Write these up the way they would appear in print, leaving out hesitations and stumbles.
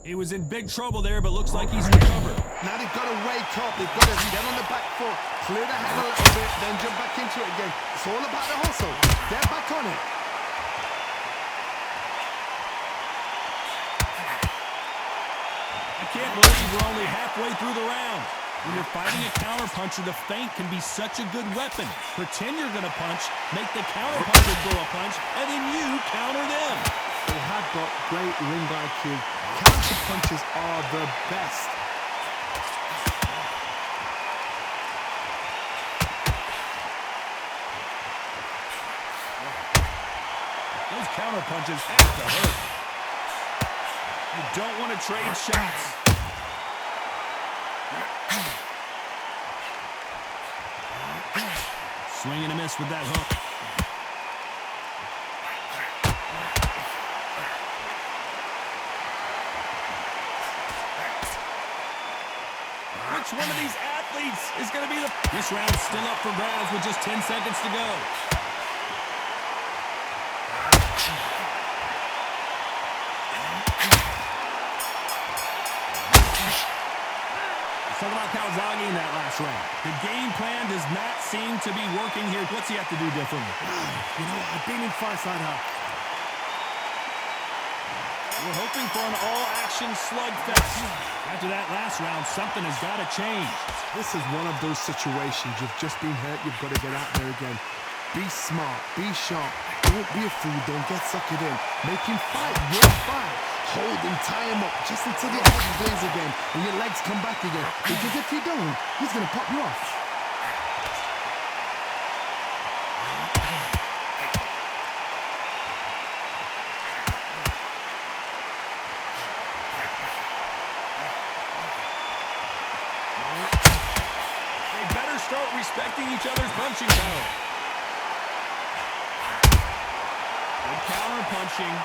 He was in big trouble there, but looks like he's recovered. Now they've got to wake up. They've got to get on the back foot, clear the head a little bit, then jump back into it again. It's all about the hustle. Get back on it. I can't believe we're only halfway through the round. When you're fighting a counterpuncher, the feint can be such a good weapon. Pretend you're going to punch, make the counterpuncher throw a punch, and then you counter them. They have got great ring IQ. Counter punches are the best. Those counter punches have to hurt. You don't want to trade shots. Swing and a miss with that hook. Which one of these athletes is going to be the... This round's still up for grabs with just 10 seconds to go. Let's talk about Calzaghe in that last round. The game plan does not seem to be working here. What's he have to do differently? You know, I've been in fights like that. We're hoping for an all-action slugfest. After that last round, something has got to change. This is one of those situations. You've just been hurt. You've got to get out there again. Be smart. Be sharp. Don't be a fool. Don't get suckered in. Make him fight. Your fight. Hold him. Tie him up just until your head bleeds again and your legs come back again. Because if you don't, he's going to pop you off. Start respecting each other's punching power. Good counter punching.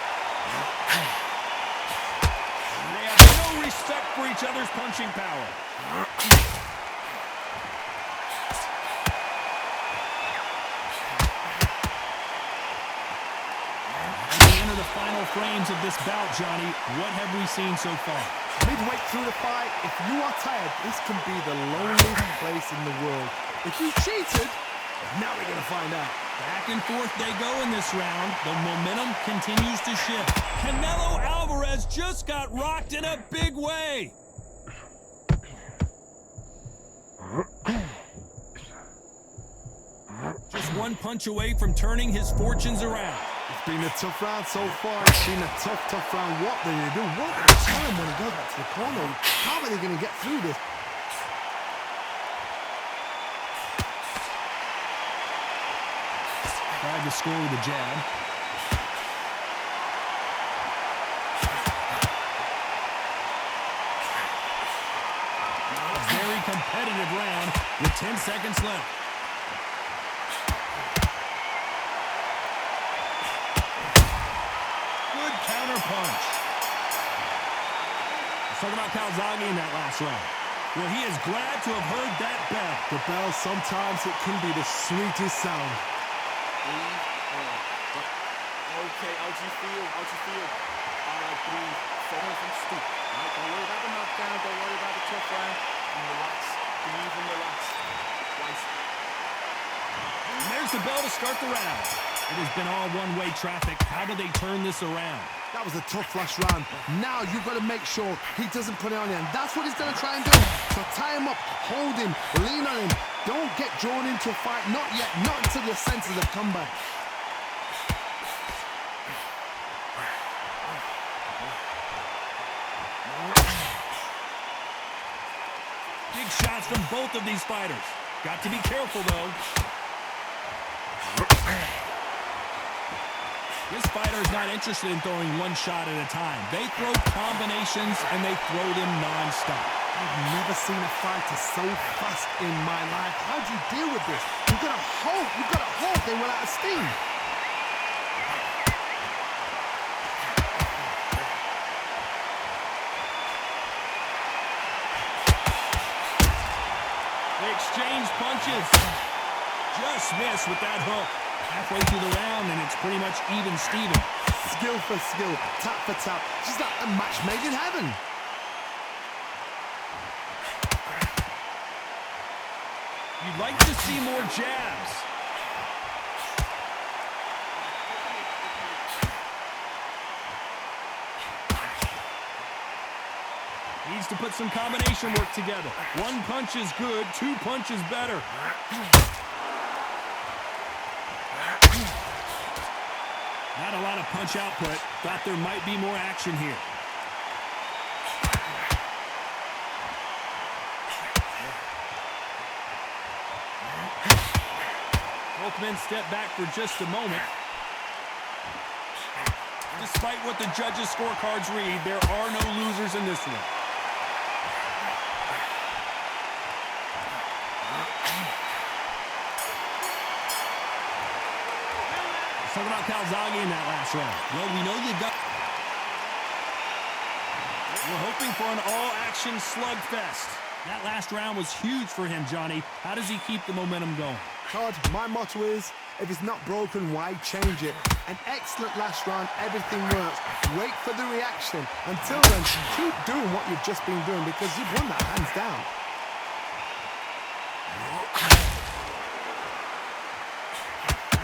They have no respect for each other's punching power. As we enter the final frames of this bout, Johnny, what have we seen so far? Midway through the fight, if you are tired, this can be the loneliest place in the world. If you cheated, now we're going to find out. Back and forth they go in this round. The momentum continues to shift. Canelo Alvarez just got rocked in a big way. Just one punch away from turning his fortunes around. It's been a tough round so far. It's been a tough round. What do you do? What a time when he goes back to the corner. How are they going to get through this? Tried to score with a jab. A very competitive round with 10 seconds left. Counter punch. Let's talk about Calzaghe in that last round. Well, he is glad to have heard that bell. The bell, sometimes it can be the sweetest sound. Okay, how'd you feel? How'd you feel? All right, breathe. Forward from stoop. All right, don't worry about the knockdown. Don't worry about the tough round. And relax. Breathe and relax. Twice. And there's the bell to start the round. It has been all one-way traffic. How do they turn this around? That was a tough last round. Now you've got to make sure he doesn't put it on you. And that's what he's going to try and do. So tie him up, hold him, lean on him. Don't get drawn into a fight. Not yet. Not until your senses have come back. Big shots from both of these fighters. Got to be careful, though. This fighter is not interested in throwing one shot at a time. They throw combinations, and they throw them non-stop. I've never seen a fighter so fast in my life. How do you deal with this? You've got to hope they run out of steam. They exchange punches. Just miss with that hook. Halfway through the round, and it's pretty much even Steven. skill for skill, tap for tap. Just like a match made in heaven. You'd like to see more jabs. Needs to put some combination work together. One punch is good, two punches better. Not a lot of punch output. Thought there might be more action here. Both men step back for just a moment. Despite what the judges' scorecards read, there are no losers in this one. Let's talk about Calzaghe in that last round. Well, we know you got... We're hoping for an all-action slugfest. That last round was huge for him, Johnny. How does he keep the momentum going? Todd, my motto is, if it's not broken, why change it? An excellent last round, everything works. Wait for the reaction. Until then, keep doing what you've just been doing because you've won that hands down.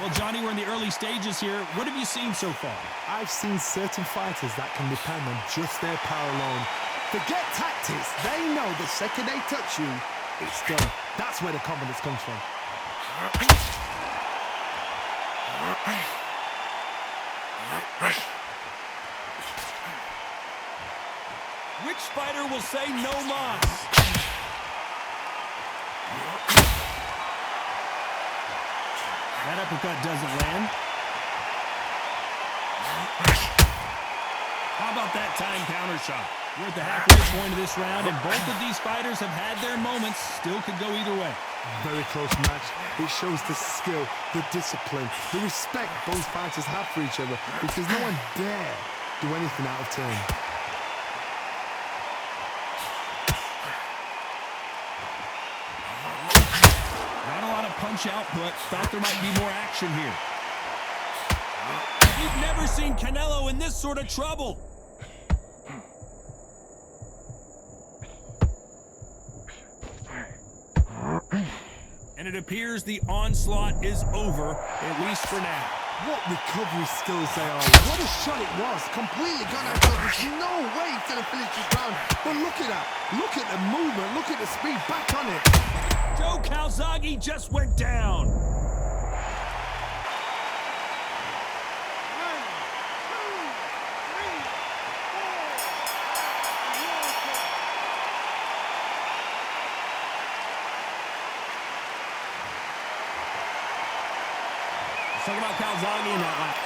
Well, Johnny, we're in the early stages here. What have you seen so far? I've seen certain fighters that can depend on just their power alone. Forget tactics. They know the second they touch you, it's done. That's where the confidence comes from. Which fighter will say no mas? That uppercut doesn't land. How about that time counter shot? We're at the halfway point of this round, and both of these fighters have had their moments. Still could go either way. Very close match. It shows the skill, the discipline, the respect both fighters have for each other because no one dare do anything out of turn. Not a lot of punch output. Thought there might be more action here. You've never seen Canelo in this sort of trouble. And it appears the onslaught is over, at least for now. What recovery skills they are. What a shot it was. Completely gone out of There's no way he's going to finish this round. But look at that. Look at the movement. Look at the speed. Back on it. Joe Calzaghe just went down. Let's talk about Calzaghe in that lap.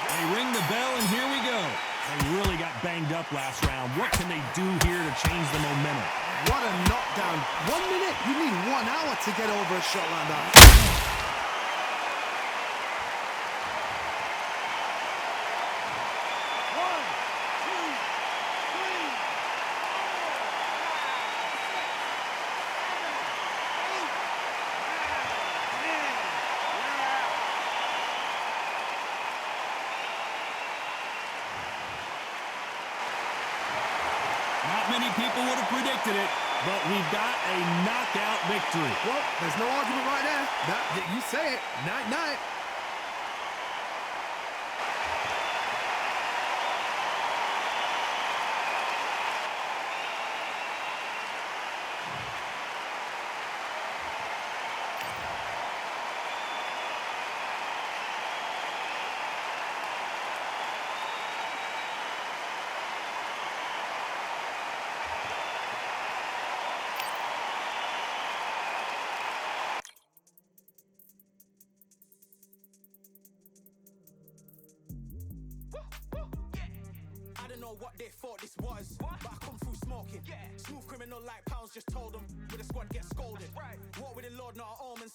They ring the bell, and here we go. They really got banged up last round. What can they do here to change the momentum? What a knockdown. 1 minute. You need 1 hour to get over a shot like that. Not many people would have predicted it, but we've got a knockout victory. Well, there's no argument right there. You say it. Night-night. I don't know what they thought this was, but I come through smoking. Smooth criminal like pounds, just told them with a squad get scolded. Walk with the Lord, not an almond.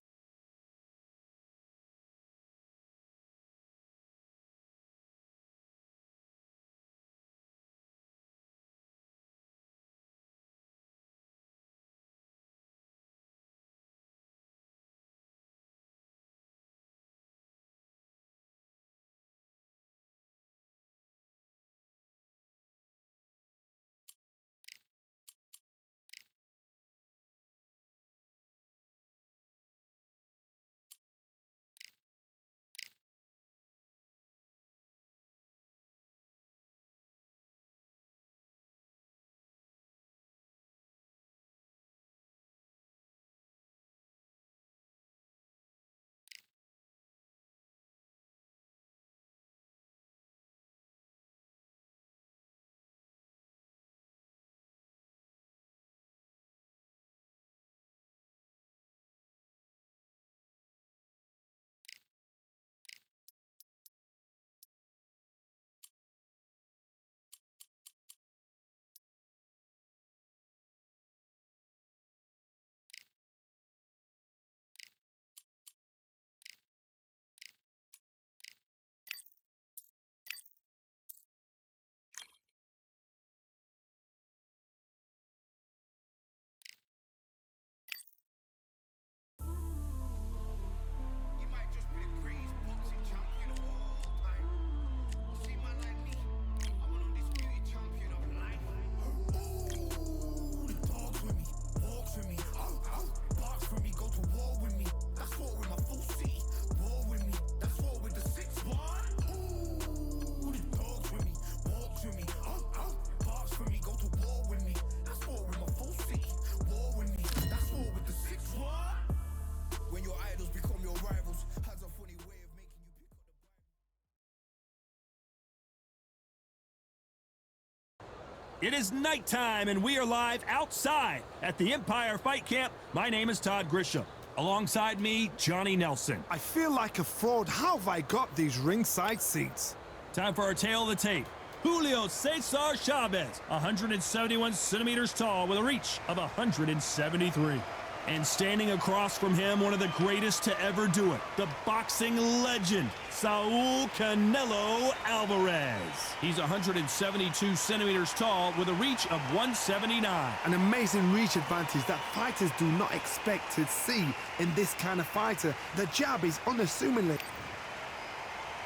It is nighttime, and we are live outside at the Empire Fight Camp. My name is Todd Grisham. Alongside me, Johnny Nelson. I feel like a fraud. How have I got these ringside seats? Time for our tail of the tape. Julio Cesar Chavez, 171 centimeters tall with a reach of 173. And standing across from him, one of the greatest to ever do it, the boxing legend, Saul Canelo Alvarez. He's 172 centimeters tall with a reach of 179. An amazing reach advantage that fighters do not expect to see in this kind of fighter. The jab is unassumingly.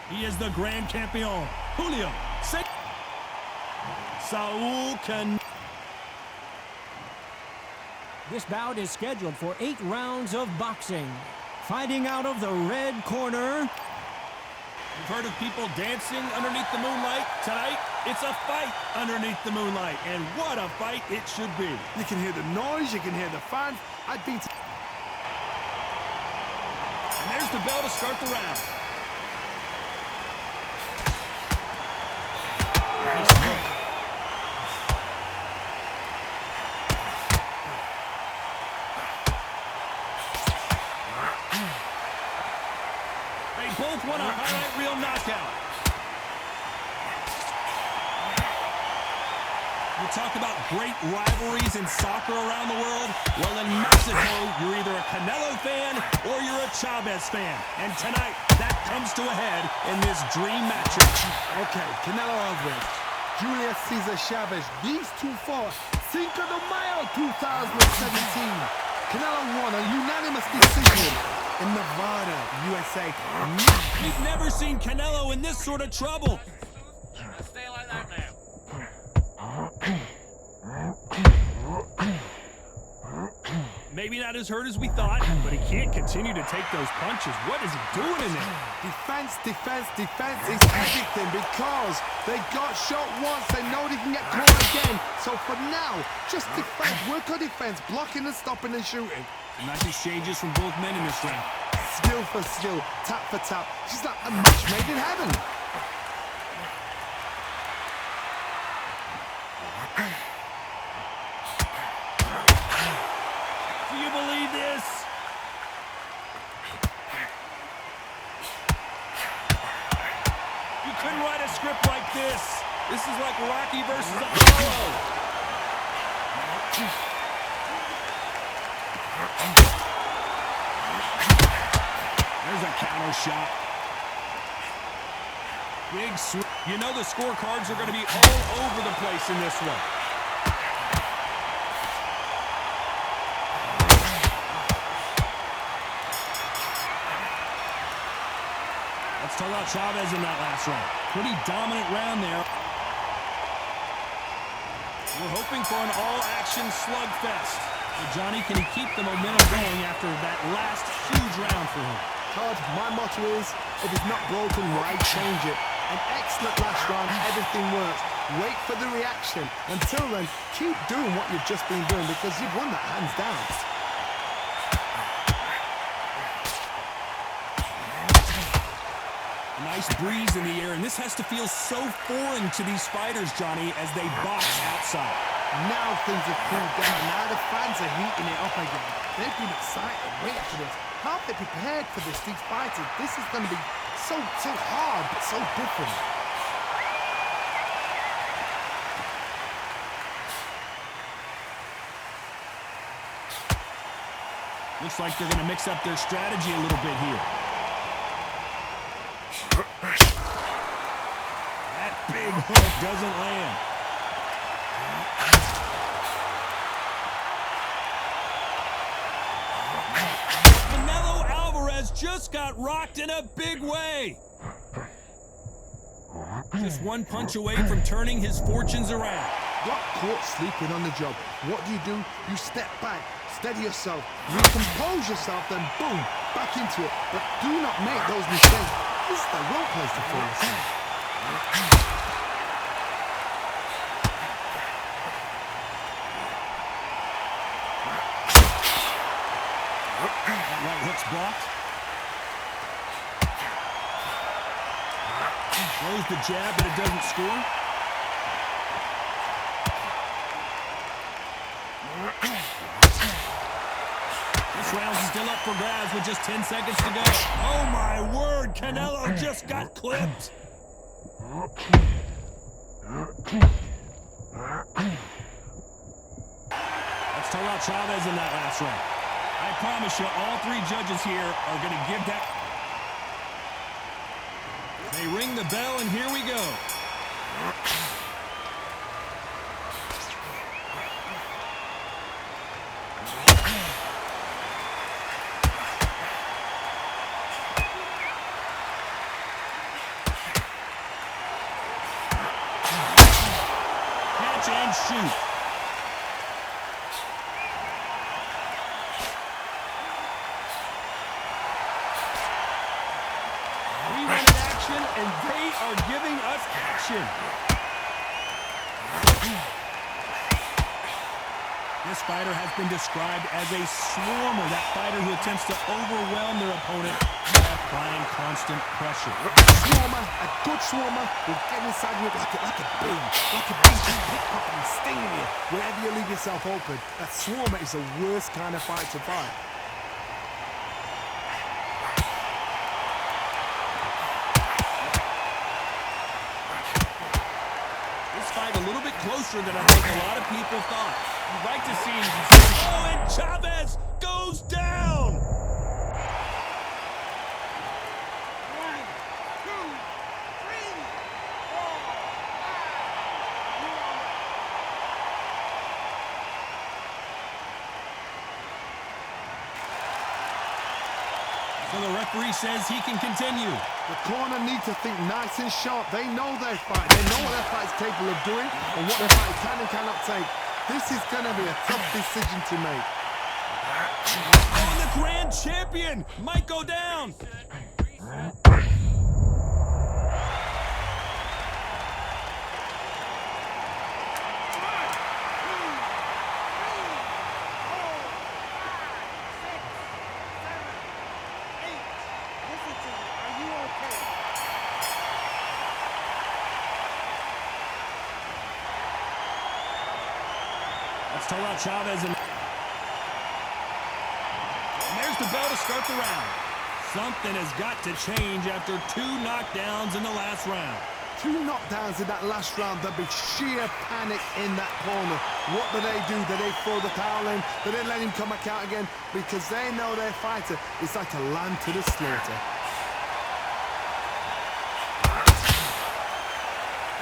He is the Grand Campeon, Julio Cesar. Saul Canelo. This bout is scheduled for 8 rounds of boxing. Fighting out of the red corner. You've heard of people dancing underneath the moonlight. Tonight, it's a fight underneath the moonlight. And what a fight it should be. You can hear the noise, you can hear the fans. I've been to... And there's the bell to start the round. Both want a highlight reel knockout. You talk about great rivalries in soccer around the world. Well, in Mexico, you're either a Canelo fan or you're a Chavez fan. And tonight, that comes to a head in this dream matchup. Okay, Canelo Alvarez, Julio Cesar Chavez. These two fought Cinco de Mayo 2017. Canelo won a unanimous decision in Nevada, USA. We've never seen Canelo in this sort of trouble. Stay like that now. Maybe not as hurt as we thought, but he can't continue to take those punches. What is he doing in there? Defense, defense, defense is everything because they got shot once. They know they can get caught again. So for now, just defense. Work on defense, blocking and stopping and shooting. Nice exchanges from both men in this round. Skill for skill, tap for tap. She's like a match made in heaven. Do you believe this? You couldn't write a script like this. This is like Rocky versus Apollo. There's a counter shot. Big swing. You know the scorecards are going to be all over the place in this one. Let's talk about Chavez in that last round. Pretty dominant round there. We're hoping for an all-action slugfest. Johnny, can he keep the momentum going after that last huge round for him? Todd, my motto is, if it's not broken, why change it? An excellent last round, everything works. Wait for the reaction. Until then, keep doing what you've just been doing because you've won that hands down. A nice breeze in the air, and this has to feel so foreign to these fighters, Johnny, as they box outside. Now things have cooled down. Now the fans are heating it up again. They've been excited, waiting for this. How have they prepared for this, these fighters? This is going to be so hard, but so different. Looks like they're going to mix up their strategy a little bit here. That big hook doesn't land. Canelo Alvarez just got rocked in a big way. Just one punch away from turning his fortunes around. Got caught sleeping on the job. What do? You step back, steady yourself, recompose yourself, then boom, back into it. But do not make those mistakes. This is the wrong place to fall asleep. Right hook's blocked. Throws the jab, but it doesn't score. still up for grabs with just 10 seconds to go. Oh, my word. Canelo just got clipped. Let's talk about Chavez in that last round. I promise you, all three judges here are going to give that. They ring the bell, and here we go. Catch and shoot. And they are giving us action. This fighter has been described as a swarmer, that fighter who attempts to overwhelm their opponent by applying constant pressure. Swarmer, a good swarmer, will get inside you like a bee. Like a bee, just pickpocketing and stinging you wherever you leave yourself open. That swarmer is the worst kind of fight to fight. A little bit closer than I think a lot of people thought. You'd like to see him. Oh, and Chavez goes down. 1, 2, 3, 4, 5. So the referee says he can continue. The corner need to think nice and sharp. They know their fight. They know what their fight is capable of doing and what their fight can and cannot take. This is going to be a tough decision to make. Oh, and the grand champion might go down. Let's talk about Chavez. And there's the bell to start the round. Something has got to change after 2 knockdowns in the last round. 2 knockdowns in that last round. There'll be sheer panic in that corner. What do? Do they throw the towel in? Do they let him come back out again? Because they know their fighter is like a lamb to the slaughter.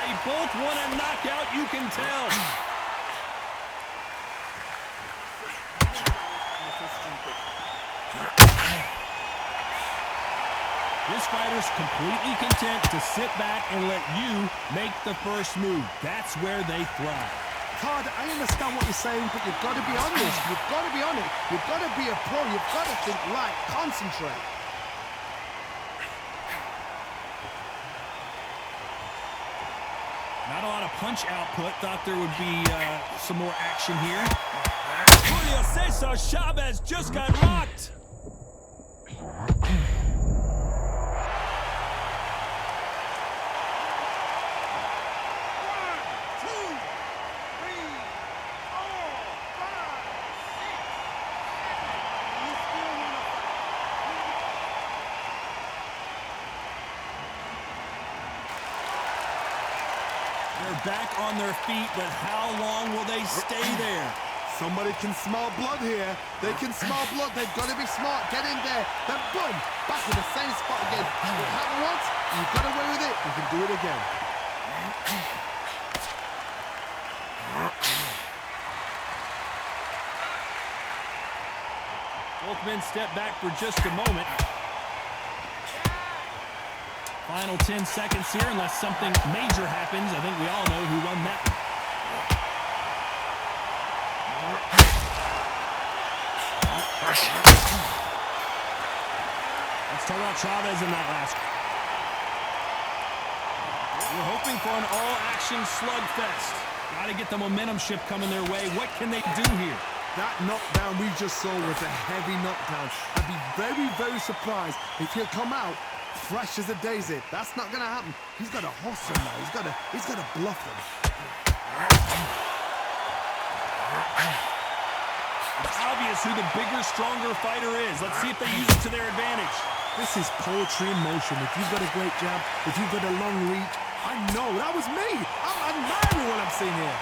They both want a knockout, you can tell. This fighter's completely content to sit back and let you make the first move. That's where they thrive. Todd, I understand what you're saying, but you've got to be honest. You've got to be honest. You've got to be a pro. You've got to think right. Concentrate. Not a lot of punch output. Thought there would be some more action here. Julio Cesar Chavez just got rocked. They're back on their feet, but how long will they stay there? Somebody can smell blood here. They can smell blood. They've got to be smart. Get in there. Then boom, back in the same spot again. It happened once. You got away with it. You can do it again. Both men step back for just a moment. Final 10 seconds here, unless something major happens. I think we all know who won that one. Let's talk about Chavez in that last. We're hoping for an all-action slugfest. Got to get the momentum shift coming their way. What can they do here? That knockdown we just saw was a heavy knockdown. I'd be very, very surprised if he'll come out fresh as a daisy. That's not going to happen. He's got to hustle now. He's got to bluff them. It's obvious who the bigger, stronger fighter is. Let's see if they use it to their advantage. This is poetry in motion. If you've got a great jab, if you've got a long reach, I know, that was me. I'm admiring what I'm seeing here.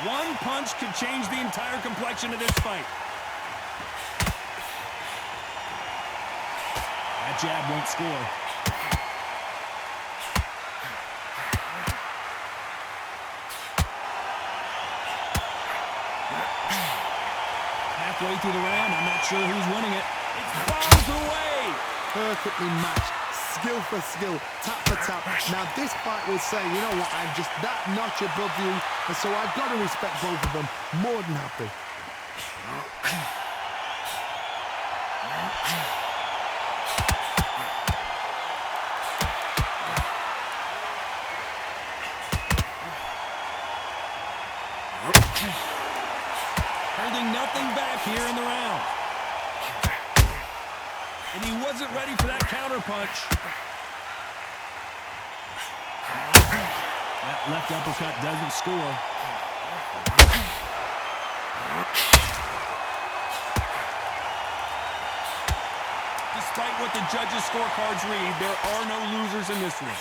One punch could change the entire complexion of this fight. That jab won't score. Halfway through the round, I'm not sure who's winning it. It's bombs away! Perfectly matched, skill for skill, tap for tap. Now this fight will say, you know what, I'm just that notch above you, and so I've got to respect both of them. More than happy. Holding nothing back here in the round. And he wasn't ready for that counter punch. That left uppercut doesn't score. Despite what the judges' scorecards read, there are no losers in this one.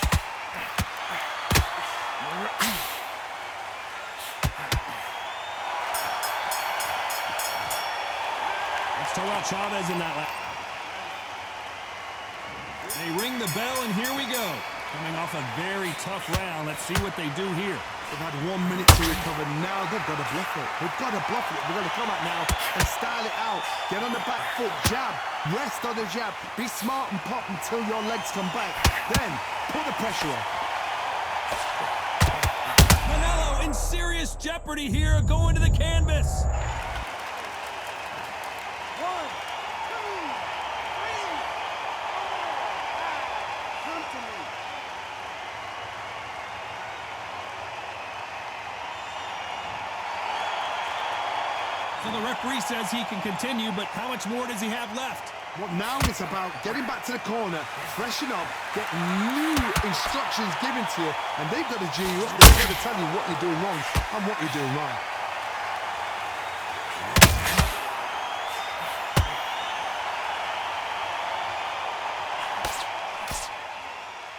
Let's talk about Chavez in that lap. They ring the bell, and here we go. Coming off a very tough round. Let's see what they do here. They've had 1 minute to recover. Now they've got to bluff it. They've got to bluff it. They've got to come out now and style it out. Get on the back foot, jab, rest on the jab. Be smart and pop until your legs come back. Then put the pressure on. Canelo in serious jeopardy here, going to the canvas. 1, 2, 3, 4, 5. Come to me. So the referee says he can continue, but how much more does he have left? Well, now it's about getting back to the corner, freshen up, get new instructions given to you, and they've got to G you up. They've got to tell you what you're doing wrong and what you're doing right.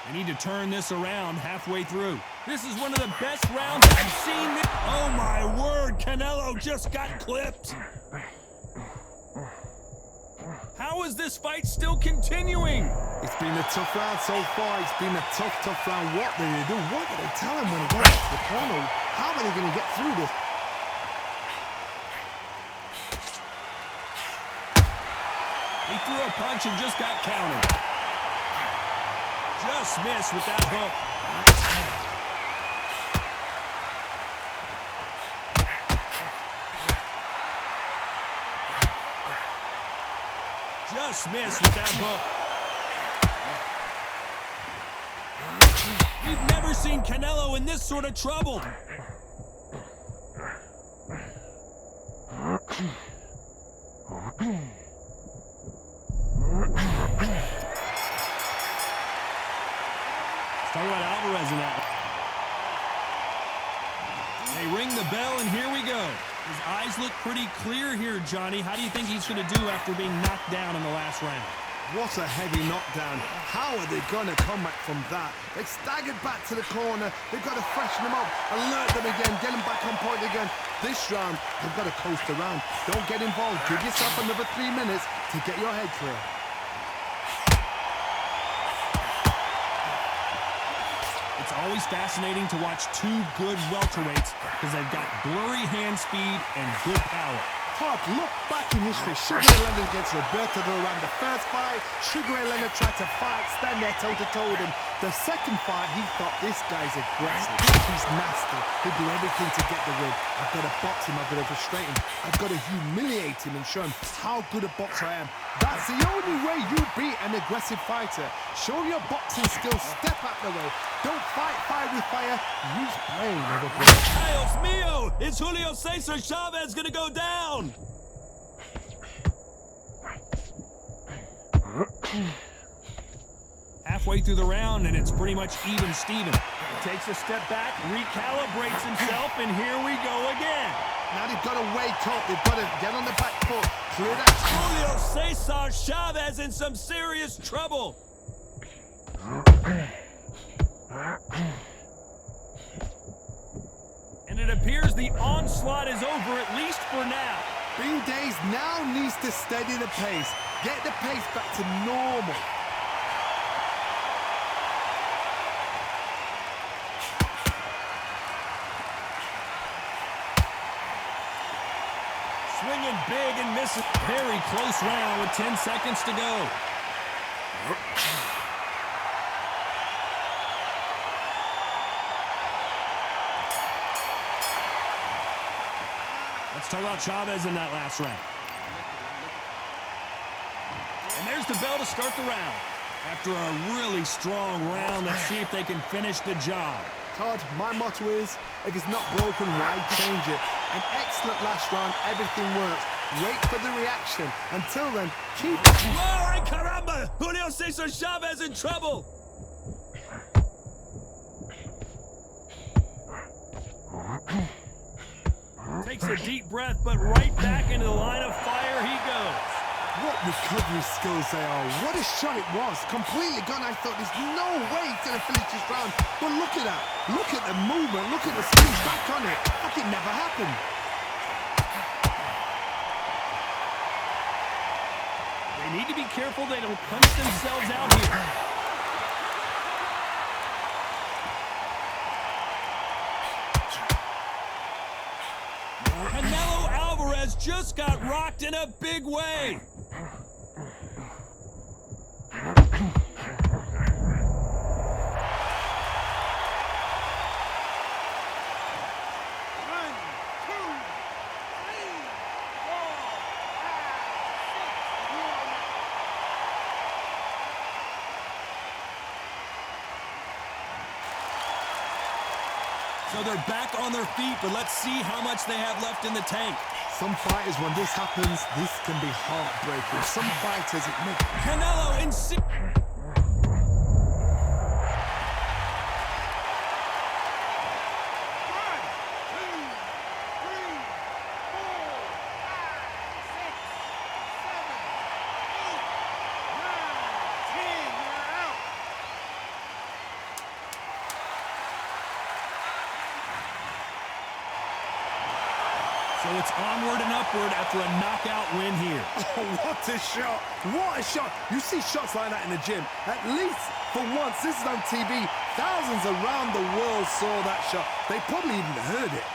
They need to turn this around halfway through. This is one of the best rounds I've seen. Oh my word, Canelo just got clipped. How is this fight still continuing? It's been a tough round so far. It's been a tough round. What do they do? What do they tell him when he goes to the corner? How are they going to get through this? He threw a punch and just got countered. Just missed with that hook. Just missed with that hook. We've never seen Canelo in this sort of trouble. Let's talk about Alvarez in that. They ring the bell, and here we go. His eyes look pretty clear here, Johnny. How do you think he's going to do after being knocked down in the last round? What a heavy knockdown. How are they going to come back from that? They staggered back to the corner. They've got to freshen them up, alert them again, get them back on point again. This round, they've got to coast around. Don't get involved. Give yourself another 3 minutes to get your head clear. It's always fascinating to watch two good welterweights because they've got blurry hand speed and good power. Hard, look back in history. Sugar Ray Leonard against Roberto Duran. The first fight, Sugar Ray Leonard tried to fight, stand there toe-to-toe with him. The second fight, he thought, this guy's aggressive. He's nasty. He'll do everything to get the win. I've got to box him. I've got to frustrate him. I've got to humiliate him and show him how good a boxer I am. That's the only way you beat an aggressive fighter. Show your boxing skills. Step out the way. Don't fight fire with fire. Use brain over brain. Dios mío! Is Julio Cesar Chavez going to go down? halfway through the round, and it's pretty much even Steven. Takes a step back, recalibrates himself, and here we go again. Now they've got to wake up. They've got to get on the back foot. Clear that. Julio Cesar Chavez in some serious trouble. And it appears the onslaught is over, at least for now. Bean Days now needs to steady the pace. Get the pace back to normal. Swinging big and missing. Very close round with 10 seconds to go. Let's talk about Chavez in that last round. And there's the bell to start the round. After a really strong round, let's see if they can finish the job. Todd, my motto is, if it's not broken, why change it? An excellent last round, everything works. Wait for the reaction. Until then, keep... Whoa, ay caramba! Julio Cesar Chavez in trouble! Takes a deep breath, but right back into the line of fire he goes. What recovery skills they are. What a shot it was. Completely gone. I thought there's no way he's going to finish this round. But look at that. Look at the movement. Look at the speed back on it. Like it never happened. They need to be careful they don't punch themselves out here. Canelo Alvarez just got rocked in a big way. So they're back on their feet, but let's see how much they have left in the tank. Some fighters, when this happens, this can be heartbreaking. Some fighters, it makes... Canelo in... So it's onward and upward after a knockout win here. Oh, what a shot. What a shot. You see shots like that in the gym. At least for once, this is on TV. Thousands around the world saw that shot. They probably even heard it.